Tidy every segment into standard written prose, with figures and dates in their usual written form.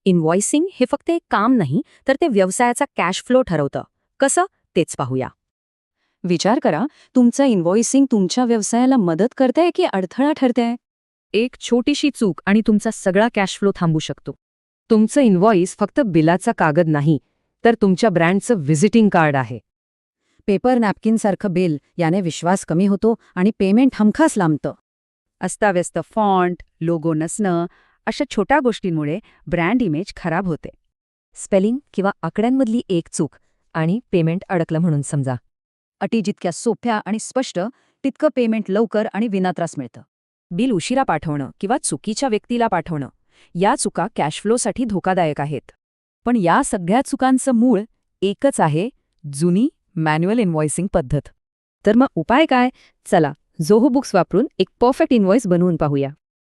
इनव्हॉइसिंग हे फक्त एक काम नाही, तर ते व्यवसायाचा कॅश फ्लो ठरवतं. कसं? तेच पाहूया. विचार करा, तुमचं इन्व्हॉइसिंग तुमच्या व्यवसायाला मदत करतंय की अडथळा ठरतंय? एक छोटीशी चूक आणि तुमचा सगळा कॅश फ्लो थांबू शकतो. तुमचं इनव्हॉइस फक्त बिलाचा कागद नाही, तर तुमच्या ब्रँडचं व्हिजिटिंग कार्ड आहे. पेपर नॅपकिनसारखं बिल याने विश्वास कमी होतो आणि पेमेंट हमखास लांबतं. अस्ताव्यस्त फॉन्ट, लोगो नसणं अशा छोट्या गोष्टींमुळे ब्रँड इमेज खराब होते. स्पेलिंग किंवा आकड्यांमधली एक चूक आणि पेमेंट अडकलं म्हणून समजा. अटी जितक्या सोप्या आणि स्पष्ट, तितकं पेमेंट लवकर आणि विनात्रास मिळतं. बिल उशिरा पाठवणं किंवा चुकीच्या व्यक्तीला पाठवणं, या चुका कॅश फ्लोसाठी धोकादायक आहेत. पण या सगळ्या चुकांचं मूळ एकच आहे, जुनी मॅन्युअल इनव्हॉइसिंग पद्धत. तर मग उपाय काय? चला, जोहो बुक्स वापरून एक परफेक्ट इनव्हॉइस बनवून पाहूया.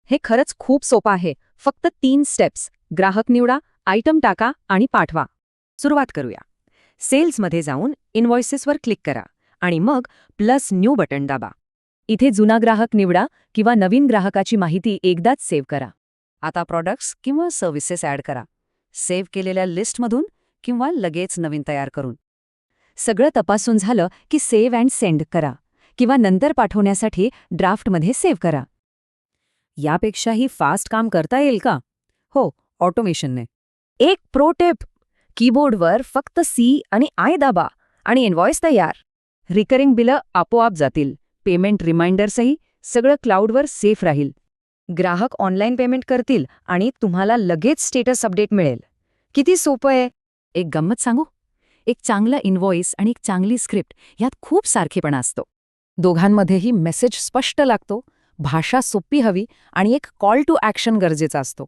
हे खरंच खूप सोपं आहे. फक्त 3 स्टेप्स. ग्राहक निवडा, आयटम टाका आणि पाठवा. सुरुवात करूया. सेल्समध्ये जाऊन इनव्हॉइसेसवर क्लिक करा आणि मग प्लस न्यू बटन दाबा. इथे जुना ग्राहक निवडा किंवा नवीन ग्राहकाची माहिती एकदाच सेव्ह करा. आता प्रॉडक्ट्स किंवा सर्व्हिसेस ॲड करा. सेव्ह केलेल्या लिस्टमधून किंवा लगेच नवीन तयार करून. सगळं तपासून झालं की सेव्ह अँड सेंड करा किंवा नंतर पाठवण्यासाठी ड्राफ्टमध्ये सेव्ह करा. यापेक्षाही फास्ट काम करता येईल का? हो, ऑटोमेशनने. एक प्रो टिप. कीबोर्डवर फक्त सी आणि आय दाबा आणि इनव्हॉइस तयार. रिकरिंग बिलं आपोआप जातील. पेमेंट रिमाइंडर्सही सगळं क्लाउडवर सेफ राहील. ग्राहक ऑनलाईन पेमेंट करतील आणि तुम्हाला लगेच स्टेटस अपडेट मिळेल. किती सोपं आहे. एक गंमत सांगू? एक चांगला इनव्हॉइस आणि एक चांगली स्क्रिप्ट यात खूप सारखेपणा असतो. दोघांमध्येही मेसेज स्पष्ट लागतो, भाषा सोपी हवी आणि एक कॉल टू ॲक्शन गरजेचा असतो.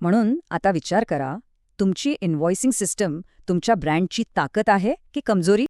म्हणून आता विचार करा, तुमची इन्व्हॉइसिंग सिस्टम तुमच्या ब्रँडची ताकद आहे की कमजोरी?